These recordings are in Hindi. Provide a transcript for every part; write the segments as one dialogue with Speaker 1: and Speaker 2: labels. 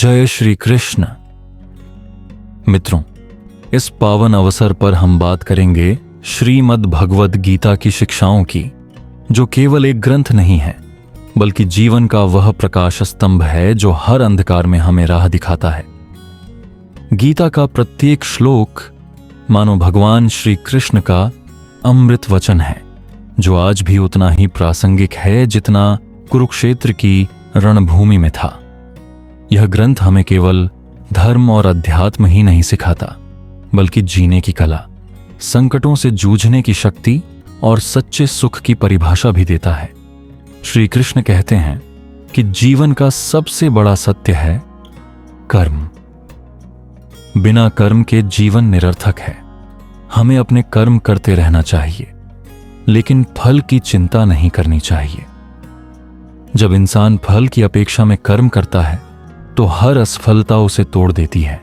Speaker 1: जय श्री कृष्ण। मित्रों, इस पावन अवसर पर हम बात करेंगे श्रीमद् भगवद गीता की शिक्षाओं की, जो केवल एक ग्रंथ नहीं है बल्कि जीवन का वह प्रकाश स्तंभ है जो हर अंधकार में हमें राह दिखाता है। गीता का प्रत्येक श्लोक मानो भगवान श्री कृष्ण का अमृत वचन है, जो आज भी उतना ही प्रासंगिक है जितना कुरुक्षेत्र की रणभूमि में था। यह ग्रंथ हमें केवल धर्म और अध्यात्म ही नहीं सिखाता, बल्कि जीने की कला, संकटों से जूझने की शक्ति और सच्चे सुख की परिभाषा भी देता है। श्री कृष्ण कहते हैं कि जीवन का सबसे बड़ा सत्य है कर्म। बिना कर्म के जीवन निरर्थक है। हमें अपने कर्म करते रहना चाहिए, लेकिन फल की चिंता नहीं करनी चाहिए। जब इंसान फल की अपेक्षा में कर्म करता है तो हर असफलता उसे तोड़ देती है,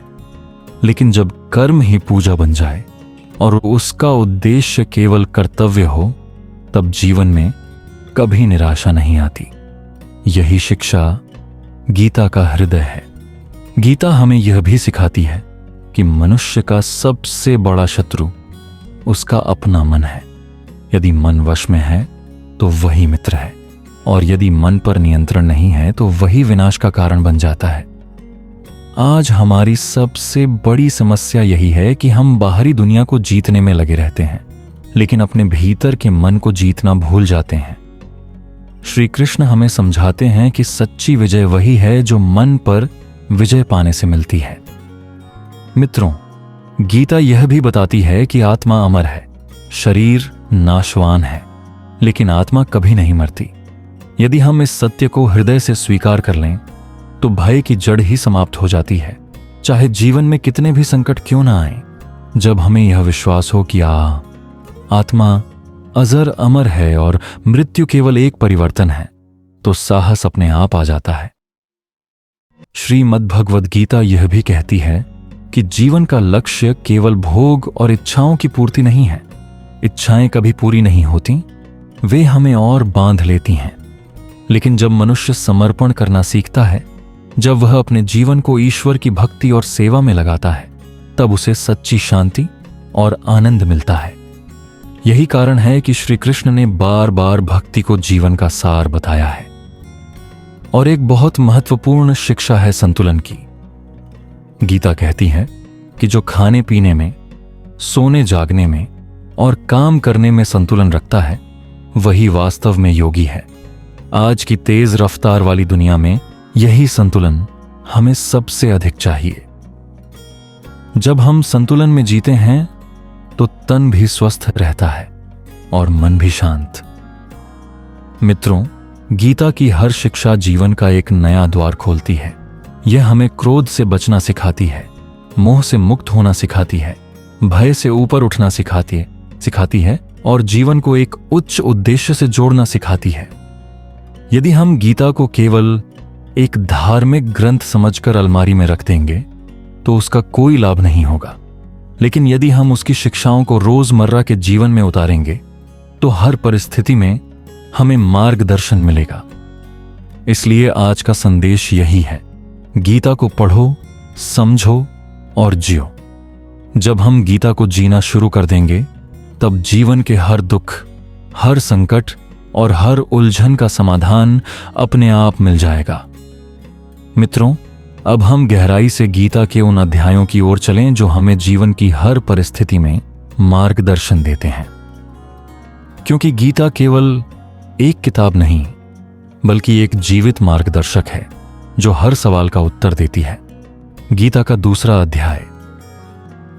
Speaker 1: लेकिन जब कर्म ही पूजा बन जाए और उसका उद्देश्य केवल कर्तव्य हो, तब जीवन में कभी निराशा नहीं आती। यही शिक्षा गीता का हृदय है। गीता हमें यह भी सिखाती है कि मनुष्य का सबसे बड़ा शत्रु उसका अपना मन है। यदि मन वश में है तो वही मित्र है, और यदि मन पर नियंत्रण नहीं है तो वही विनाश का कारण बन जाता है। आज हमारी सबसे बड़ी समस्या यही है कि हम बाहरी दुनिया को जीतने में लगे रहते हैं, लेकिन अपने भीतर के मन को जीतना भूल जाते हैं। श्री कृष्ण हमें समझाते हैं कि सच्ची विजय वही है जो मन पर विजय पाने से मिलती है। मित्रों, गीता यह भी बताती है कि आत्मा अमर है, शरीर नाशवान है, लेकिन आत्मा कभी नहीं मरती। यदि हम इस सत्य को हृदय से स्वीकार कर लें तो भय की जड़ ही समाप्त हो जाती है, चाहे जीवन में कितने भी संकट क्यों ना आए। जब हमें यह विश्वास हो कि आत्मा अजर अमर है और मृत्यु केवल एक परिवर्तन है, तो साहस अपने आप आ जाता है। श्रीमद् भगवद गीता यह भी कहती है कि जीवन का लक्ष्य केवल भोग और इच्छाओं की पूर्ति नहीं है। इच्छाएं कभी पूरी नहीं होती, वे हमें और बांध लेती हैं। लेकिन जब मनुष्य समर्पण करना सीखता है, जब वह अपने जीवन को ईश्वर की भक्ति और सेवा में लगाता है, तब उसे सच्ची शांति और आनंद मिलता है। यही कारण है कि श्री कृष्ण ने बार बार भक्ति को जीवन का सार बताया है। और एक बहुत महत्वपूर्ण शिक्षा है संतुलन की। गीता कहती है कि जो खाने पीने में, सोने जागने में और काम करने में संतुलन रखता है, वही वास्तव में योगी है। आज की तेज रफ्तार वाली दुनिया में यही संतुलन हमें सबसे अधिक चाहिए। जब हम संतुलन में जीते हैं तो तन भी स्वस्थ रहता है और मन भी शांत। मित्रों, गीता की हर शिक्षा जीवन का एक नया द्वार खोलती है। यह हमें क्रोध से बचना सिखाती है, मोह से मुक्त होना सिखाती है, भय से ऊपर उठना सिखाती है और जीवन को एक उच्च उद्देश्य से जोड़ना सिखाती है। यदि हम गीता को केवल एक धार्मिक ग्रंथ समझकर अलमारी में रख देंगे तो उसका कोई लाभ नहीं होगा, लेकिन यदि हम उसकी शिक्षाओं को रोजमर्रा के जीवन में उतारेंगे तो हर परिस्थिति में हमें मार्गदर्शन मिलेगा। इसलिए आज का संदेश यही है, गीता को पढ़ो, समझो और जियो। जब हम गीता को जीना शुरू कर देंगे, तब जीवन के हर दुख, हर संकट और हर उलझन का समाधान अपने आप मिल जाएगा। मित्रों, अब हम गहराई से गीता के उन अध्यायों की ओर चलें जो हमें जीवन की हर परिस्थिति में मार्गदर्शन देते हैं। क्योंकि गीता केवल एक किताब नहीं, बल्कि एक जीवित मार्गदर्शक है जो हर सवाल का उत्तर देती है। गीता का दूसरा अध्याय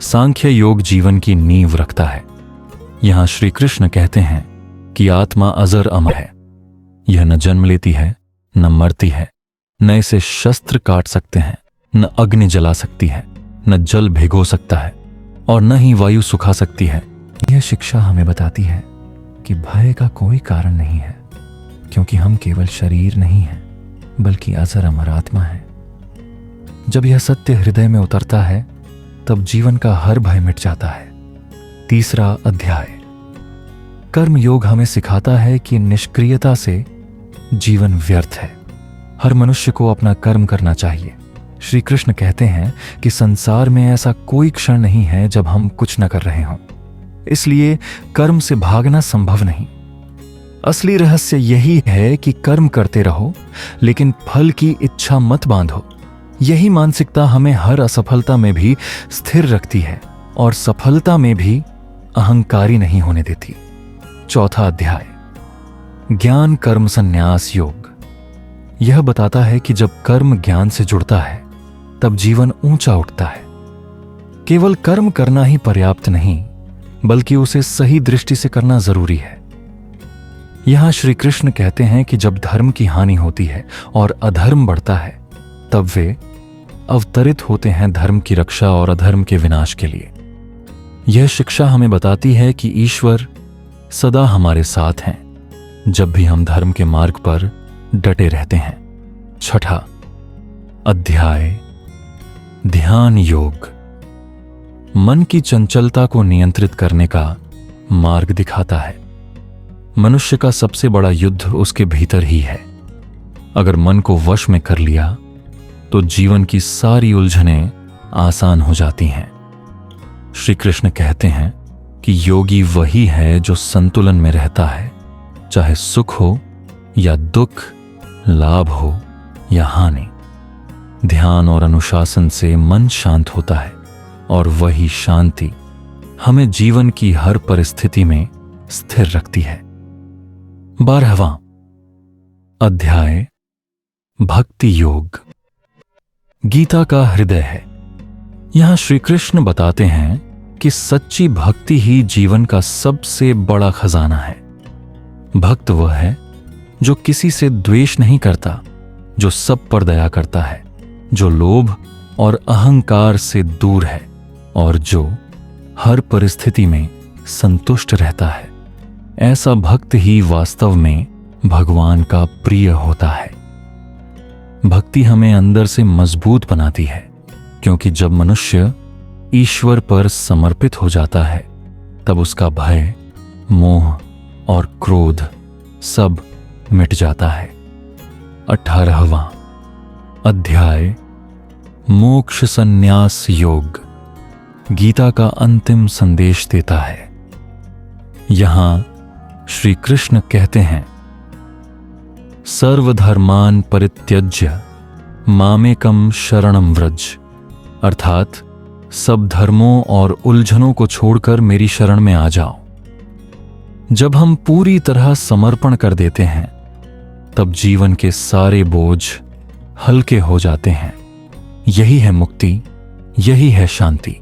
Speaker 1: सांख्य योग जीवन की नींव रखता है। यहां श्री कृष्ण कहते हैं कि आत्मा अजर अमर है। यह न जन्म लेती है, न मरती है, न इसे शस्त्र काट सकते हैं, न अग्नि जला सकती है, न जल भिगो सकता है और न ही वायु सुखा सकती है। यह शिक्षा हमें बताती है कि भय का कोई कारण नहीं है, क्योंकि हम केवल शरीर नहीं हैं, बल्कि अजर अमर आत्मा है। जब यह सत्य हृदय में उतरता है, तब जीवन का हर भय मिट जाता है। तीसरा अध्याय कर्म योग हमें सिखाता है कि निष्क्रियता से जीवन व्यर्थ है। हर मनुष्य को अपना कर्म करना चाहिए, श्री कृष्ण कहते हैं कि संसार में ऐसा कोई क्षण नहीं है जब हम कुछ न कर रहे हों, इसलिए कर्म से भागना संभव नहीं। असली रहस्य यही है कि कर्म करते रहो, लेकिन फल की इच्छा मत बांधो। यही मानसिकता हमें हर असफलता में भी स्थिर रखती है और सफलता में भी अहंकारी नहीं होने देती। चौथा अध्याय, ज्ञान कर्म संन्यास योग। यह बताता है कि जब कर्म ज्ञान से जुड़ता है तब जीवन ऊंचा उठता है। केवल कर्म करना ही पर्याप्त नहीं, बल्कि उसे सही दृष्टि से करना जरूरी है। यहां श्री कृष्ण कहते हैं कि जब धर्म की हानि होती है और अधर्म बढ़ता है, तब वे अवतरित होते हैं धर्म की रक्षा और अधर्म के विनाश के लिए। यह शिक्षा हमें बताती है कि ईश्वर सदा हमारे साथ हैं जब भी हम धर्म के मार्ग पर डटे रहते हैं। छठा अध्याय, ध्यान योग। मन की चंचलता को नियंत्रित करने का मार्ग दिखाता है। मनुष्य का सबसे बड़ा युद्ध उसके भीतर ही है। अगर मन को वश में कर लिया तो जीवन की सारी उलझनें आसान हो जाती हैं। श्री कृष्ण कहते हैं कि योगी वही है जो संतुलन में रहता है, चाहे सुख हो या दुख, लाभ हो या हानि। ध्यान और अनुशासन से मन शांत होता है और वही शांति हमें जीवन की हर परिस्थिति में स्थिर रखती है। 12वां अध्याय, भक्ति योग। गीता का हृदय है। यहां श्री कृष्ण बताते हैं कि सच्ची भक्ति ही जीवन का सबसे बड़ा खजाना है। भक्त वह है जो किसी से द्वेष नहीं करता, जो सब पर दया करता है, जो लोभ और अहंकार से दूर है और जो हर परिस्थिति में संतुष्ट रहता है। ऐसा भक्त ही वास्तव में भगवान का प्रिय होता है। भक्ति हमें अंदर से मजबूत बनाती है, क्योंकि जब मनुष्य ईश्वर पर समर्पित हो जाता है तब उसका भय, मोह और क्रोध सब मिट जाता है। 18वां अध्याय, मोक्ष संन्यास योग। गीता का अंतिम संदेश देता है। यहां श्री कृष्ण कहते हैं, सर्वधर्मान परित्यज्य मामेकम शरणम व्रज। अर्थात सब धर्मों और उलझनों को छोड़कर मेरी शरण में आ जाओ। जब हम पूरी तरह समर्पण कर देते हैं तब जीवन के सारे बोझ हल्के हो जाते हैं। यही है मुक्ति, यही है शांति।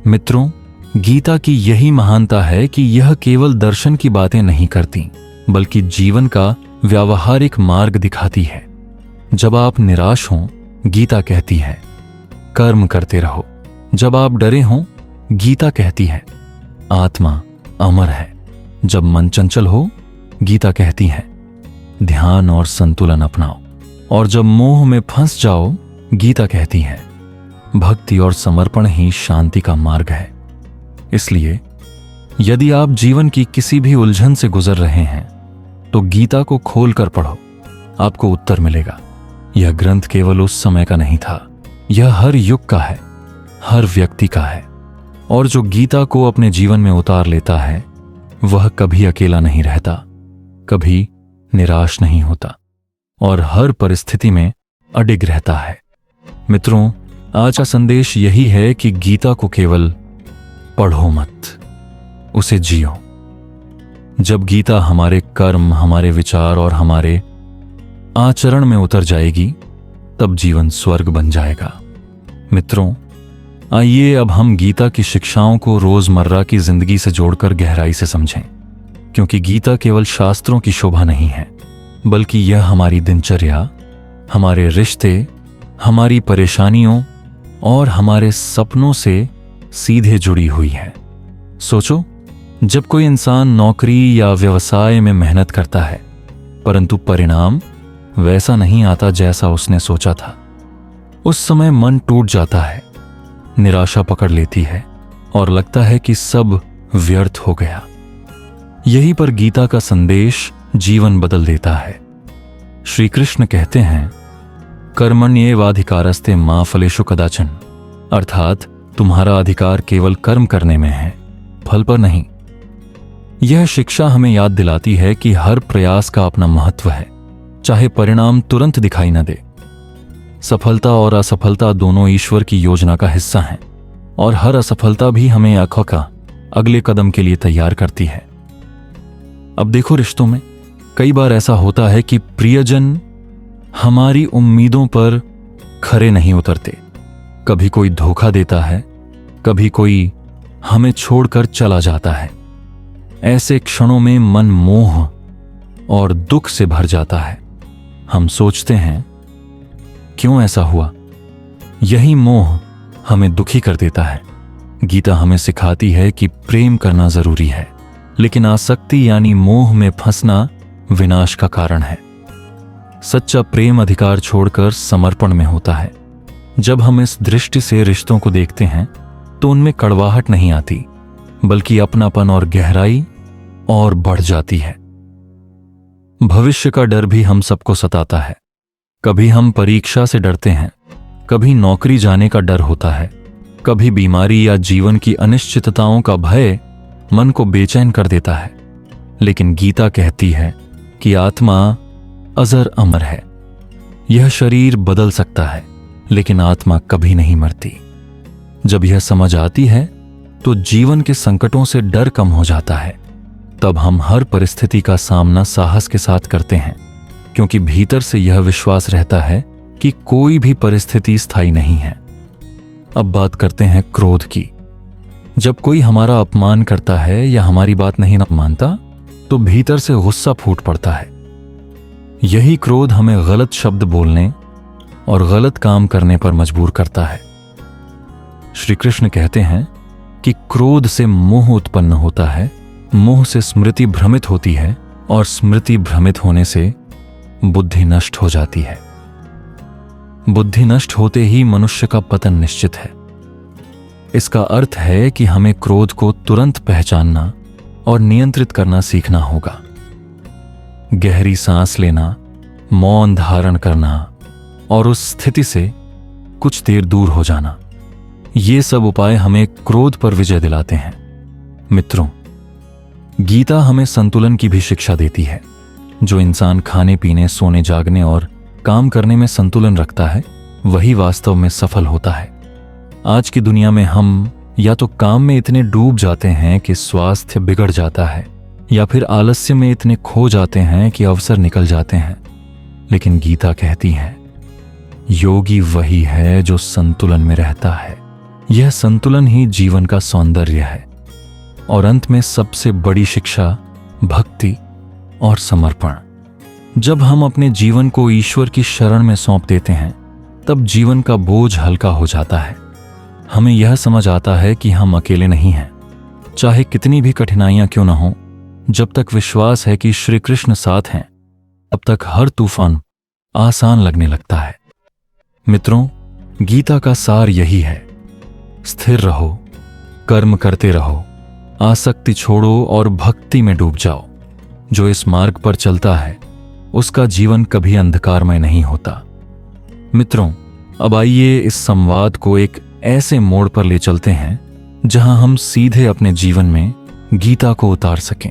Speaker 1: मित्रों, गीता की यही महानता है कि यह केवल दर्शन की बातें नहीं करती, बल्कि जीवन का व्यावहारिक मार्ग दिखाती है। जब आप निराश हों, गीता कहती है कर्म करते रहो। जब आप डरे हों, गीता कहती है आत्मा अमर है। जब मन चंचल हो, गीता कहती है ध्यान और संतुलन अपनाओ। और जब मोह में फंस जाओ, गीता कहती है भक्ति और समर्पण ही शांति का मार्ग है। इसलिए यदि आप जीवन की किसी भी उलझन से गुजर रहे हैं तो गीता को खोलकर पढ़ो, आपको उत्तर मिलेगा। यह ग्रंथ केवल उस समय का नहीं था, यह हर युग का है, हर व्यक्ति का है। और जो गीता को अपने जीवन में उतार लेता है वह कभी अकेला नहीं रहता, कभी निराश नहीं होता और हर परिस्थिति में अडिग रहता है। मित्रों, आज का संदेश यही है कि गीता को केवल पढ़ो मत, उसे जियो। जब गीता हमारे कर्म, हमारे विचार और हमारे आचरण में उतर जाएगी तब जीवन स्वर्ग बन जाएगा। मित्रों, आइए अब हम गीता की शिक्षाओं को रोजमर्रा की जिंदगी से जोड़कर गहराई से समझें, क्योंकि गीता केवल शास्त्रों की शोभा नहीं है, बल्कि यह हमारी दिनचर्या, हमारे रिश्ते, हमारी परेशानियों और हमारे सपनों से सीधे जुड़ी हुई है। सोचो, जब कोई इंसान नौकरी या व्यवसाय में मेहनत करता है परंतु परिणाम वैसा नहीं आता जैसा उसने सोचा था, उस समय मन टूट जाता है, निराशा पकड़ लेती है और लगता है कि सब व्यर्थ हो गया। यहीं पर गीता का संदेश जीवन बदल देता है। श्री कृष्ण कहते हैं कर्मण्येवाधिकारस्ते मा फलेषु कदाचन, अर्थात तुम्हारा अधिकार केवल कर्म करने में है, फल पर नहीं। यह शिक्षा हमें याद दिलाती है कि हर प्रयास का अपना महत्व है, चाहे परिणाम तुरंत दिखाई न दे। सफलता और असफलता दोनों ईश्वर की योजना का हिस्सा हैं, और हर असफलता भी हमें आंखों का अगले कदम के लिए तैयार करती है। अब देखो, रिश्तों में कई बार ऐसा होता है कि प्रियजन हमारी उम्मीदों पर खरे नहीं उतरते। कभी कोई धोखा देता है, कभी कोई हमें छोड़कर चला जाता है। ऐसे क्षणों में मन मोह और दुख से भर जाता है। हम सोचते हैं, क्यों ऐसा हुआ? यही मोह हमें दुखी कर देता है। गीता हमें सिखाती है कि प्रेम करना जरूरी है, लेकिन आसक्ति यानी मोह में फंसना विनाश का कारण है। सच्चा प्रेम अधिकार छोड़कर समर्पण में होता है। जब हम इस दृष्टि से रिश्तों को देखते हैं तो उनमें कड़वाहट नहीं आती, बल्कि अपनापन और गहराई और बढ़ जाती है। भविष्य का डर भी हम सबको सताता है। कभी हम परीक्षा से डरते हैं, कभी नौकरी जाने का डर होता है, कभी बीमारी या जीवन की अनिश्चितताओं का भय मन को बेचैन कर देता है। लेकिन गीता कहती है कि आत्मा अजर अमर है। यह शरीर बदल सकता है, लेकिन आत्मा कभी नहीं मरती। जब यह समझ आती है तो जीवन के संकटों से डर कम हो जाता है। तब हम हर परिस्थिति का सामना साहस के साथ करते हैं, क्योंकि भीतर से यह विश्वास रहता है कि कोई भी परिस्थिति स्थायी नहीं है। अब बात करते हैं क्रोध की। जब कोई हमारा अपमान करता है या हमारी बात नहीं मानता तो भीतर से गुस्सा फूट पड़ता है। यही क्रोध हमें गलत शब्द बोलने और गलत काम करने पर मजबूर करता है। श्री कृष्ण कहते हैं कि क्रोध से मोह उत्पन्न होता है, मोह से स्मृति भ्रमित होती है, और स्मृति भ्रमित होने से बुद्धि नष्ट हो जाती है। बुद्धि नष्ट होते ही मनुष्य का पतन निश्चित है। इसका अर्थ है कि हमें क्रोध को तुरंत पहचानना और नियंत्रित करना सीखना होगा। गहरी सांस लेना, मौन धारण करना और उस स्थिति से कुछ देर दूर हो जाना, ये सब उपाय हमें क्रोध पर विजय दिलाते हैं। मित्रों, गीता हमें संतुलन की भी शिक्षा देती है। जो इंसान खाने पीने, सोने जागने और काम करने में संतुलन रखता है, वही वास्तव में सफल होता है। आज की दुनिया में हम या तो काम में इतने डूब जाते हैं कि स्वास्थ्य बिगड़ जाता है, या फिर आलस्य में इतने खो जाते हैं कि अवसर निकल जाते हैं। लेकिन गीता कहती है, योगी वही है जो संतुलन में रहता है। यह संतुलन ही जीवन का सौंदर्य है। और अंत में सबसे बड़ी शिक्षा भक्ति और समर्पण। जब हम अपने जीवन को ईश्वर की शरण में सौंप देते हैं, तब जीवन का बोझ हल्का हो जाता है। हमें यह समझ आता है कि हम अकेले नहीं हैं। चाहे कितनी भी कठिनाइयां क्यों न हों, जब तक विश्वास है कि श्री कृष्ण साथ हैं, तब तक हर तूफान आसान लगने लगता है। मित्रों, गीता का सार यही है, स्थिर रहो, कर्म करते रहो, आसक्ति छोड़ो और भक्ति में डूब जाओ। जो इस मार्ग पर चलता है, उसका जीवन कभी अंधकारमय नहीं होता। मित्रों, अब आइए इस संवाद को एक ऐसे मोड़ पर ले चलते हैं जहां हम सीधे अपने जीवन में गीता को उतार सकें,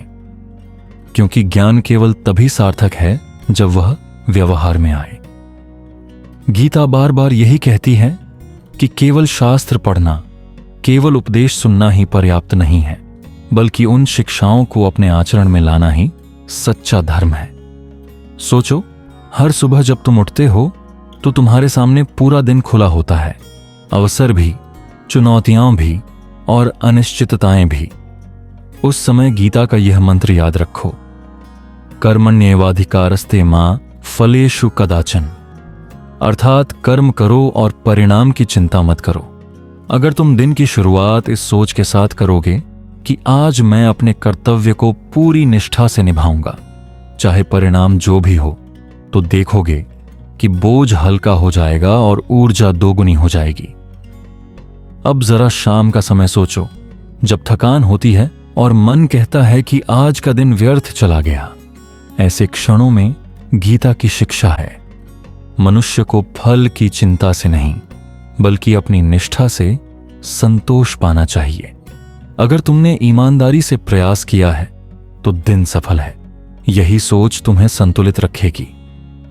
Speaker 1: क्योंकि ज्ञान केवल तभी सार्थक है जब वह व्यवहार में आए। गीता बार बार यही कहती है कि केवल शास्त्र पढ़ना, केवल उपदेश सुनना ही पर्याप्त नहीं है, बल्कि उन शिक्षाओं को अपने आचरण में लाना ही सच्चा धर्म है। सोचो, हर सुबह जब तुम उठते हो तो तुम्हारे सामने पूरा दिन खुला होता है। अवसर भी, चुनौतियां भी और अनिश्चितताएं भी। उस समय गीता का यह मंत्र याद रखो, कर्मण्येवाधिकारस्ते मा फलेषु कदाचन, अर्थात कर्म करो और परिणाम की चिंता मत करो। अगर तुम दिन की शुरुआत इस सोच के साथ करोगे कि आज मैं अपने कर्तव्य को पूरी निष्ठा से निभाऊंगा, चाहे परिणाम जो भी हो, तो देखोगे कि बोझ हल्का हो जाएगा और ऊर्जा दोगुनी हो जाएगी। अब जरा शाम का समय सोचो, जब थकान होती है और मन कहता है कि आज का दिन व्यर्थ चला गया। ऐसे क्षणों में गीता की शिक्षा है, मनुष्य को फल की चिंता से नहीं बल्कि अपनी निष्ठा से संतोष पाना चाहिए। अगर तुमने ईमानदारी से प्रयास किया है तो दिन सफल है। यही सोच तुम्हें संतुलित रखेगी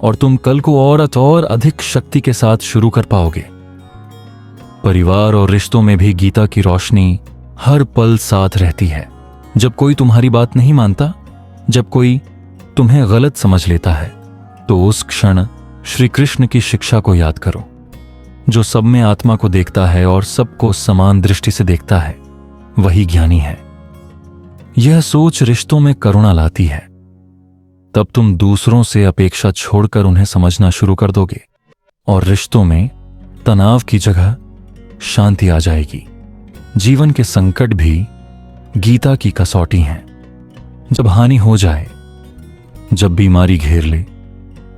Speaker 1: और तुम कल को और अधिक शक्ति के साथ शुरू कर पाओगे। परिवार और रिश्तों में भी गीता की रोशनी हर पल साथ रहती है। जब कोई तुम्हारी बात नहीं मानता, जब कोई तुम्हें गलत समझ लेता है, तो उस क्षण श्री कृष्ण की शिक्षा को याद करो। जो सब में आत्मा को देखता है और सबको समान दृष्टि से देखता है, वही ज्ञानी है। यह सोच रिश्तों में करुणा लाती है। तब तुम दूसरों से अपेक्षा छोड़कर उन्हें समझना शुरू कर दोगे और रिश्तों में तनाव की जगह शांति आ जाएगी। जीवन के संकट भी गीता की कसौटी हैं। जब हानि हो जाए, जब बीमारी घेर ले,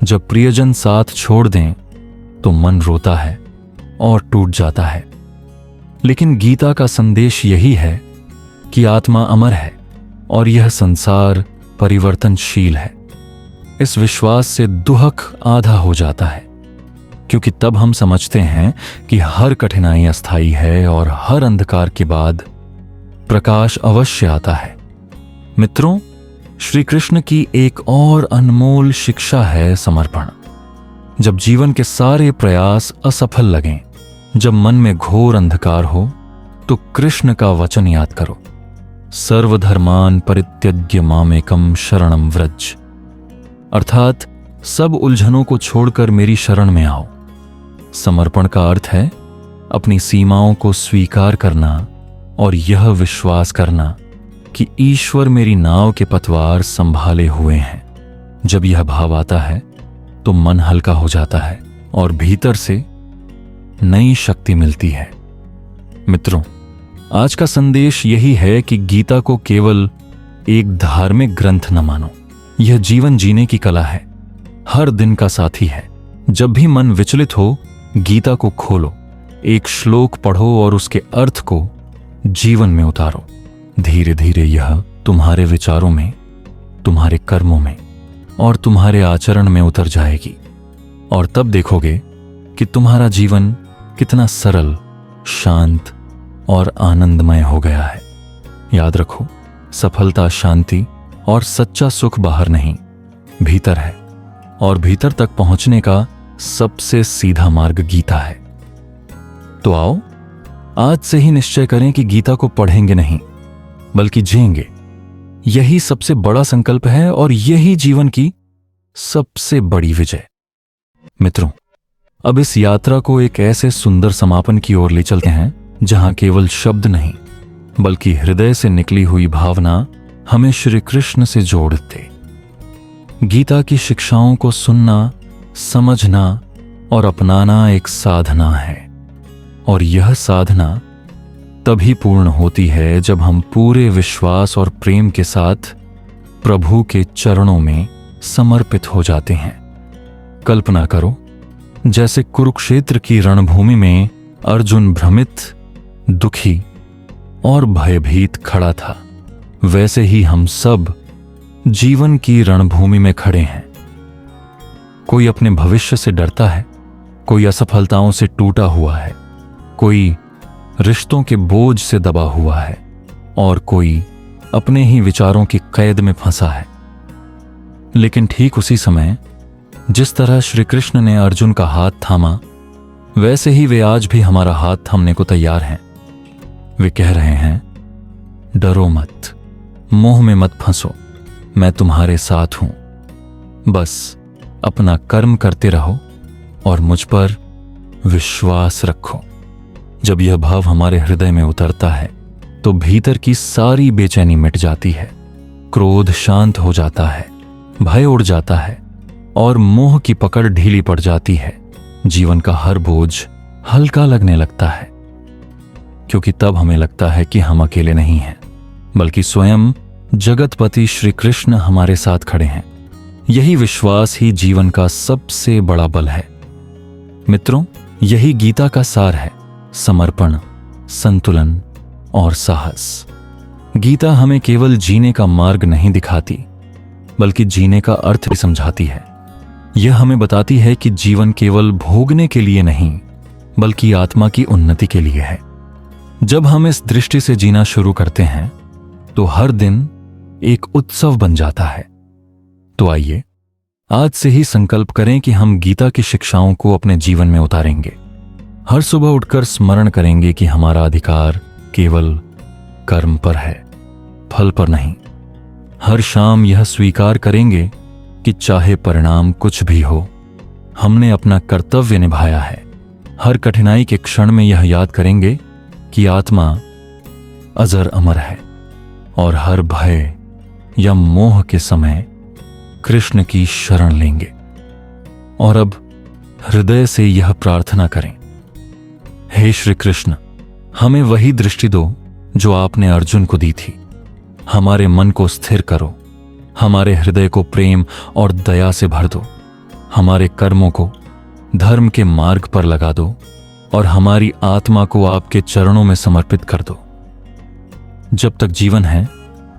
Speaker 1: जब प्रियजन साथ छोड़ दें, तो मन रोता है और टूट जाता है। लेकिन गीता का संदेश यही है कि आत्मा अमर है और यह संसार परिवर्तनशील है। इस विश्वास से दुहक आधा हो जाता है, क्योंकि तब हम समझते हैं कि हर कठिनाई अस्थायी है और हर अंधकार के बाद प्रकाश अवश्य आता है। मित्रों, श्री कृष्ण की एक और अनमोल शिक्षा है समर्पण। जब जीवन के सारे प्रयास असफल लगें, जब मन में घोर अंधकार हो, तो कृष्ण का वचन याद करो, सर्वधर्मान परित्यज्य मामेकम शरणम व्रज। अर्थात सब उलझनों को छोड़कर मेरी शरण में आओ। समर्पण का अर्थ है अपनी सीमाओं को स्वीकार करना और यह विश्वास करना कि ईश्वर मेरी नाव के पतवार संभाले हुए हैं। जब यह भाव आता है तो मन हल्का हो जाता है और भीतर से नई शक्ति मिलती है। मित्रों, आज का संदेश यही है कि गीता को केवल एक धार्मिक ग्रंथ न मानो। यह जीवन जीने की कला है, हर दिन का साथी है। जब भी मन विचलित हो, गीता को खोलो, एक श्लोक पढ़ो और उसके अर्थ को जीवन में उतारो। धीरे धीरे यह तुम्हारे विचारों में, तुम्हारे कर्मों में और तुम्हारे आचरण में उतर जाएगी और तब देखोगे कि तुम्हारा जीवन कितना सरल, शांत और आनंदमय हो गया है। याद रखो, सफलता, शांति और सच्चा सुख बाहर नहीं, भीतर है और भीतर तक पहुंचने का सबसे सीधा मार्ग गीता है। तो आओ, आज से ही निश्चय करें कि गीता को पढ़ेंगे नहीं बल्कि जिएंगे। यही सबसे बड़ा संकल्प है और यही जीवन की सबसे बड़ी विजय। मित्रों, अब इस यात्रा को एक ऐसे सुंदर समापन की ओर ले चलते हैं जहां केवल शब्द नहीं बल्कि हृदय से निकली हुई भावना हमें श्री कृष्ण से जोड़ दे। गीता की शिक्षाओं को सुनना, समझना और अपनाना एक साधना है और यह साधना तभी पूर्ण होती है जब हम पूरे विश्वास और प्रेम के साथ प्रभु के चरणों में समर्पित हो जाते हैं। कल्पना करो, जैसे कुरुक्षेत्र की रणभूमि में अर्जुन भ्रमित, दुखी और भयभीत खड़ा था, वैसे ही हम सब जीवन की रणभूमि में खड़े हैं। कोई अपने भविष्य से डरता है, कोई असफलताओं से टूटा हुआ है, कोई रिश्तों के बोझ से दबा हुआ है और कोई अपने ही विचारों की कैद में फंसा है। लेकिन ठीक उसी समय जिस तरह श्री कृष्ण ने अर्जुन का हाथ थामा, वैसे ही वे आज भी हमारा हाथ थामने को तैयार हैं। वे कह रहे हैं, डरो मत, मोह में मत फंसो, मैं तुम्हारे साथ हूं। बस अपना कर्म करते रहो और मुझ पर विश्वास रखो। जब यह भाव हमारे हृदय में उतरता है तो भीतर की सारी बेचैनी मिट जाती है, क्रोध शांत हो जाता है, भय उड़ जाता है और मोह की पकड़ ढीली पड़ जाती है। जीवन का हर बोझ हल्का लगने लगता है, क्योंकि तब हमें लगता है कि हम अकेले नहीं हैं, बल्कि स्वयं जगतपति श्री कृष्ण हमारे साथ खड़े हैं। यही विश्वास ही जीवन का सबसे बड़ा बल है। मित्रों, यही गीता का सार है, समर्पण, संतुलन और साहस। गीता हमें केवल जीने का मार्ग नहीं दिखाती, बल्कि जीने का अर्थ भी समझाती है। यह हमें बताती है कि जीवन केवल भोगने के लिए नहीं, बल्कि आत्मा की उन्नति के लिए है। जब हम इस दृष्टि से जीना शुरू करते हैं तो हर दिन एक उत्सव बन जाता है। तो आइए आज से ही संकल्प करें कि हम गीता की शिक्षाओं को अपने जीवन में उतारेंगे। हर सुबह उठकर स्मरण करेंगे कि हमारा अधिकार केवल कर्म पर है, फल पर नहीं। हर शाम यह स्वीकार करेंगे कि चाहे परिणाम कुछ भी हो, हमने अपना कर्तव्य निभाया है। हर कठिनाई के क्षण में यह याद करेंगे कि आत्मा अजर अमर है और हर भय या मोह के समय कृष्ण की शरण लेंगे। और अब हृदय से यह प्रार्थना करें, हे श्री कृष्ण, हमें वही दृष्टि दो जो आपने अर्जुन को दी थी। हमारे मन को स्थिर करो, हमारे हृदय को प्रेम और दया से भर दो, हमारे कर्मों को धर्म के मार्ग पर लगा दो और हमारी आत्मा को आपके चरणों में समर्पित कर दो। जब तक जीवन है,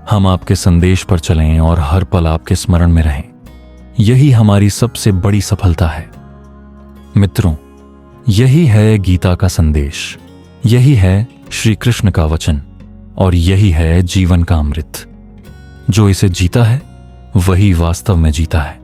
Speaker 1: हम आपके संदेश पर चलें और हर पल आपके स्मरण में रहें। यही हमारी सबसे बड़ी सफलता है। मित्रों, यही है गीता का संदेश, यही है श्री कृष्ण का वचन और यही है जीवन का अमृत। जो इसे जीता है वही वास्तव में जीता है।